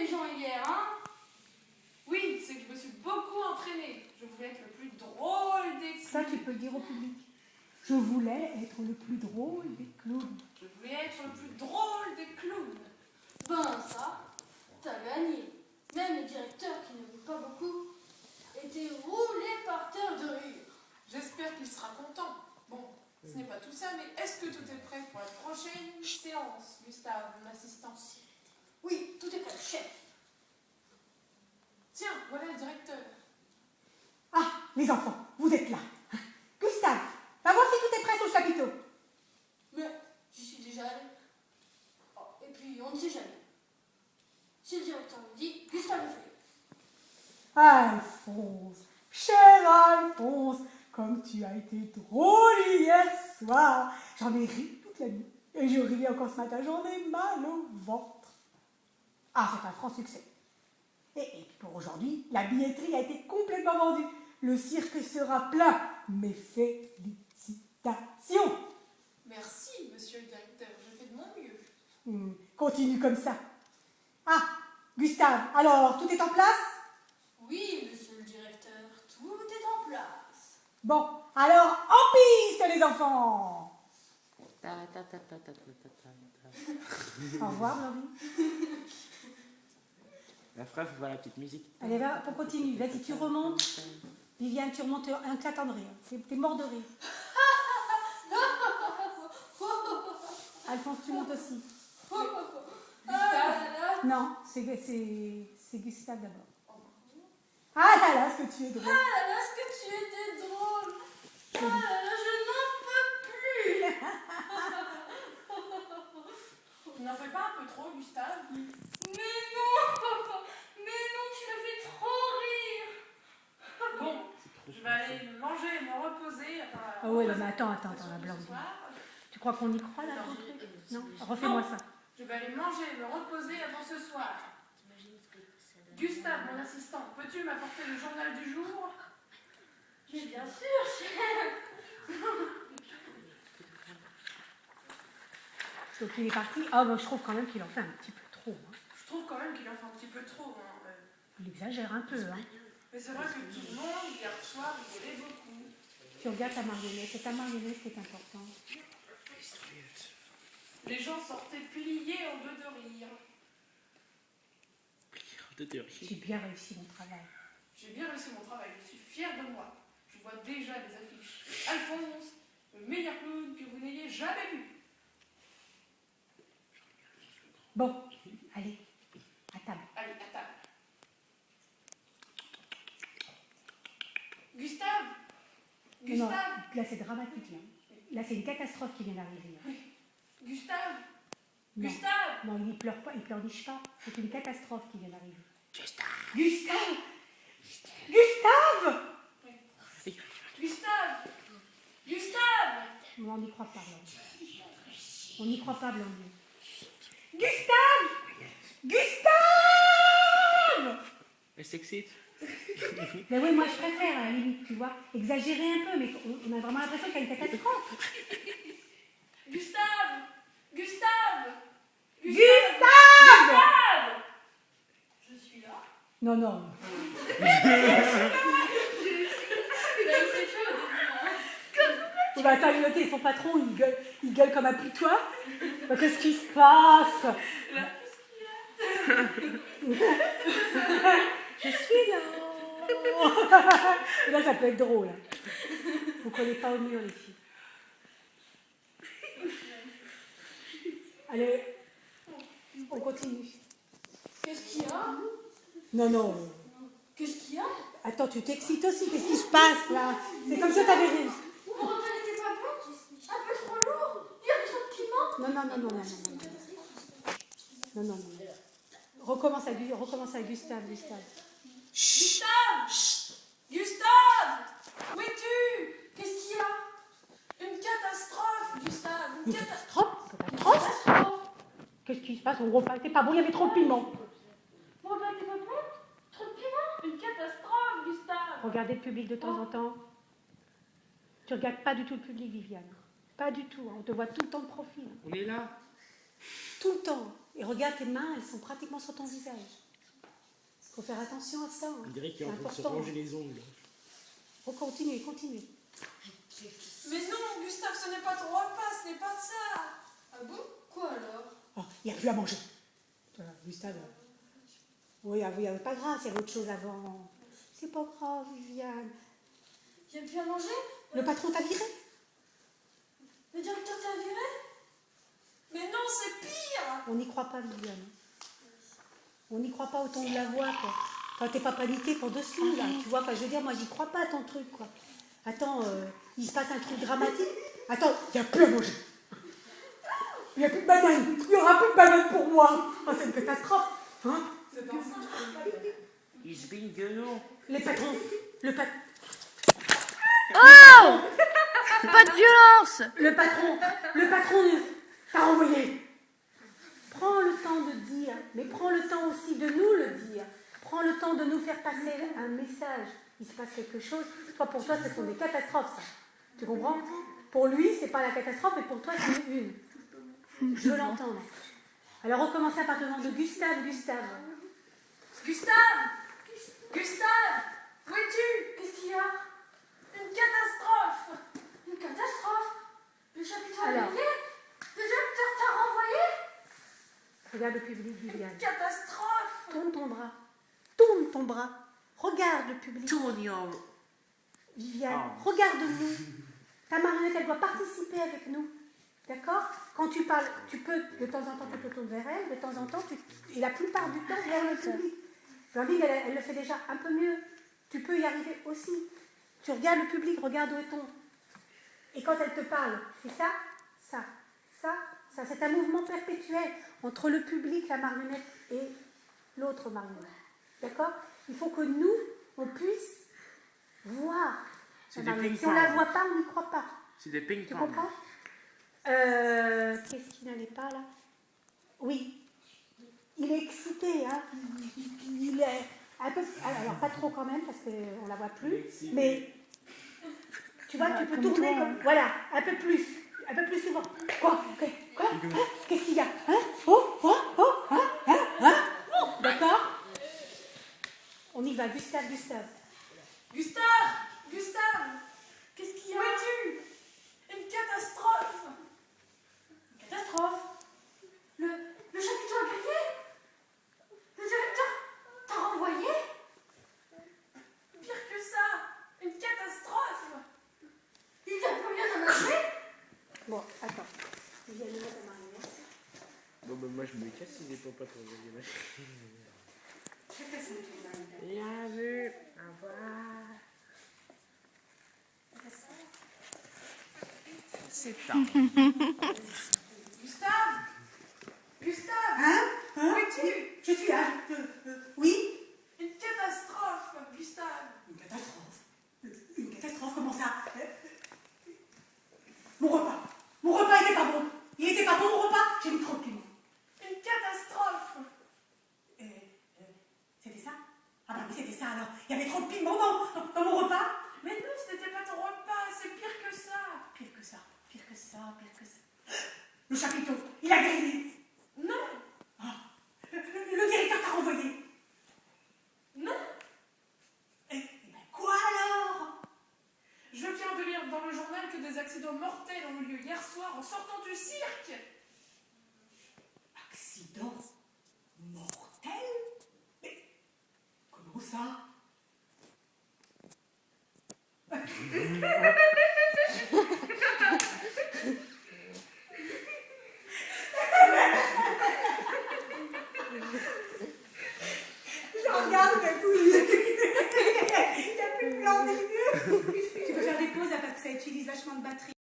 gens hier, hein? Oui, c'est que je me suis beaucoup entraînée. Je voulais être le plus drôle des clowns. Ça, tu peux le dire au public. Je voulais être le plus drôle des clowns. Je voulais être le plus drôle des clowns. Ben ça, t'as gagné. Même le directeur, qui ne veut pas beaucoup, était roulé par terre de rire. J'espère qu'il sera content. Bon, ce n'est pas tout ça, mais est-ce que tout est prêt pour la prochaine séance, Gustave, mon assistant? Oui, tout est prêt, chef. Tiens, voilà le directeur. Ah, les enfants, vous êtes là. Gustave, va voir si tout est prêt sur le chapiteau. Mais j'y suis déjà allé. Oh, et puis, on ne sait jamais. Si le directeur me dit, Gustave le fait. Alphonse, cher Alphonse, comme tu as été drôle hier soir. J'en ai ri toute la nuit. Et je ris encore ce matin, j'en ai mal au ventre. Ah, c'est un franc succès. Et pour aujourd'hui, la billetterie a été complètement vendue. Le cirque sera plein. Mes félicitations. Merci, monsieur le directeur, je fais de mon mieux. Continue comme ça. Ah, Gustave, alors, tout est en place? Oui, monsieur le directeur, tout est en place. Bon, alors, en piste, les enfants. Au revoir, Laurie. La frère, faut voir la petite musique. Allez, va, on continue. Vas-y, tu remontes. Viviane, tu remontes un claquant de rire. T'es mort de rire. Alphonse, tu montes aussi. Gustave, Non, c'est Gustave d'abord. Ah là là, ce que tu es drôle. Ah là là, ce que tu étais drôle. Ah là là, je n'en peux plus. tu n'en fais pas un peu trop, Gustave? Mais non, tu me fais trop rire. Bon, je vais aller manger et me reposer. Ah ouais, mais attends, la blanche. Tu crois qu'on y croit là, ton truc? Non, refais-moi ça. Je vais aller manger et me reposer avant ce soir. Gustave, mon assistant, peux-tu m'apporter le journal du jour? Mais bien sûr, chef. Donc il est parti. Ah, bah, je trouve quand même qu'il en fait un petit peu trop. Hein. Je trouve quand même qu'il en fait un petit peu trop. Hein. Il exagère un peu. Hein. Mais c'est vrai que tout le monde, hier soir, rigolait beaucoup. Tu regardes ta marionnette. C'est ta marionnette qui est important. Les gens sortaient pliés en deux de rire. J'ai bien réussi mon travail. J'ai bien réussi mon travail, je suis fière de moi. Je vois déjà les affiches. Alphonse, le meilleur clown que vous n'ayez jamais vu. Bon, allez, à table. Allez, à table. Gustave, Non, là c'est dramatique. Là c'est une catastrophe qui vient d'arriver. Gustave, non. Gustave. Non, il pleure pas, il pleurniche pas. C'est une catastrophe qui vient d'arriver. Gustave. Gustave. Non, on n'y croit pas, Blanc. On n'y croit pas, Blanc. Gustave. Elle s'excite. Mais oui, moi je préfère, à la limite, tu vois, exagérer un peu, mais on a vraiment l'impression qu'il y a une catastrophe. Gustave. Je suis là. Non. Bah, attends, il son patron, il gueule comme un putois. Bah, qu'est-ce qui se passe? Je suis là. Là, ça peut être drôle. Vous ne collez pas au mur, les filles. Allez, on continue. Qu'est-ce qu'il y a? Non. Qu'est-ce qu'il y a? Attends, tu t'excites aussi. Qu'est-ce qui se passe, là? C'est comme ça que t'avais dit. Mon repas n'était pas bon? Un peu trop lourd? Il y avait trop de piment? Non. Recommence à Gustave. Gustave, où es-tu? Qu'est-ce qu'il y a? Une catastrophe, Gustave. Une catastrophe? Qu'est-ce qui se passe? Mon repas n'était pas bon, il y avait trop de piment. Mon repas n'était pas bon? Trop de piment? Une catastrophe, Gustave. Regardez le public de temps en temps. Tu regardes pas du tout le public, Viviane. Pas du tout. On te voit tout le temps de profil. On est là. Tout le temps. Et regarde tes mains, elles sont pratiquement sur ton visage. Faut faire attention à ça. Hein. On dirait qu'il est C'est en train de se important. ronger les ongles. Faut continuer, continuer. Mais non, Gustave, ce n'est pas ton repas, ce n'est pas ça. Ah bon? Quoi alors? Oh, il n'y a plus à manger. Gustave. Oui, il n'y avait pas grave, il y avait autre chose avant. C'est pas grave, Viviane. Il y a plus à manger? Le patron t'a viré? Le directeur t'a viré? Mais non, c'est pire. On n'y croit pas, Viviane. On n'y croit pas au ton de la voix, quoi. Enfin, t'es pas paniquée pour dessous, là. Tu vois, enfin, je veux dire, moi, j'y crois pas à ton truc, quoi. Attends, il se passe un truc dramatique. Attends, il n'y a plus à manger. Il n'y a plus de banane. Il n'y aura plus de banane pour moi. Oh, c'est une catastrophe. Hein? C'est un singe. Ils se baignent gueulon. Les patrons. Le patron. Oh! Pas de violence! Le patron t'a renvoyé. Prends le temps de dire, mais prends le temps aussi de nous le dire. Prends le temps de nous faire passer un message. Il se passe quelque chose. Toi, pour toi, ce sont des catastrophes, ça. Tu comprends? Pour lui, c'est pas la catastrophe, mais pour toi, c'est une. Je veux l'entendre. Alors, recommencez à partir du nom de Gustave. Gustave, où es-tu? Qu'est-ce qu'il y a? Une catastrophe. Une catastrophe? Le chapiteau a Alors. grillé? Le directeur t'a renvoyé? Regarde le public, Viviane. Catastrophe. Tourne ton bras. Tourne ton bras. Regarde le public. Tourne your... Viviane, Oh. regarde-nous. Ta marionnette, elle doit participer avec nous. D'accord? Quand tu parles, tu peux, de temps en temps, tu te tournes vers elle, de temps en temps, et la plupart du temps, vers le public. Blandine, elle le fait déjà un peu mieux. Tu peux y arriver aussi. Tu regardes le public, regarde où est-on. Et quand elle te parle, c'est ça, ça, ça, ça. C'est un mouvement perpétuel entre le public, la marionnette, et l'autre marionnette. D'accord? Il faut que nous, on puisse voir C'est la des marionnette. Si ping-pong. on ne la voit pas, on n'y croit pas. C'est des Tu ping-pong. comprends? Qu'est-ce qui n'allait pas là? Oui, il est excité, hein? Il est un peu, alors pas trop quand même parce qu'on la voit plus, mais tu vois, tu peux tourner comme, voilà, un peu plus souvent. Quoi? Qu'est-ce qu'il y a? Hein? D'accord? On y va, Gustave. Gustave, qu'est-ce qu'il y a? Où es-tu? Une catastrophe. Catastrophe? Le chapiteau a grillé? Le directeur t'a renvoyé? Pire que ça. Une catastrophe. Il n'y a plus rien à manger? Bon, attends. Il y a le mot de marionnette. Bon, ben moi je me casse si j'ai pas pour les machines. Bien vu. Au revoir. C'est tard. Gustave, Hein? où es-tu? Je suis là. Oui? Une catastrophe, Gustave. Une catastrophe. Une catastrophe, comment ça? Mon repas était pas bon. Il était pas bon mon repas. J'ai mis trop de piment. Une catastrophe. C'était ça? Ah bah oui, c'était ça alors. Il y avait trop de piment dans mon repas. Mais non, ce n'était pas ton repas, c'est pire que ça. Pire que ça. Le chapiteau, il a grillé. Non, Le directeur t'a renvoyé. non. Eh ben quoi alors? Je viens de lire dans le journal que des accidents mortels ont eu lieu hier soir en sortant du cirque. Accident mortel? Mais comment ça?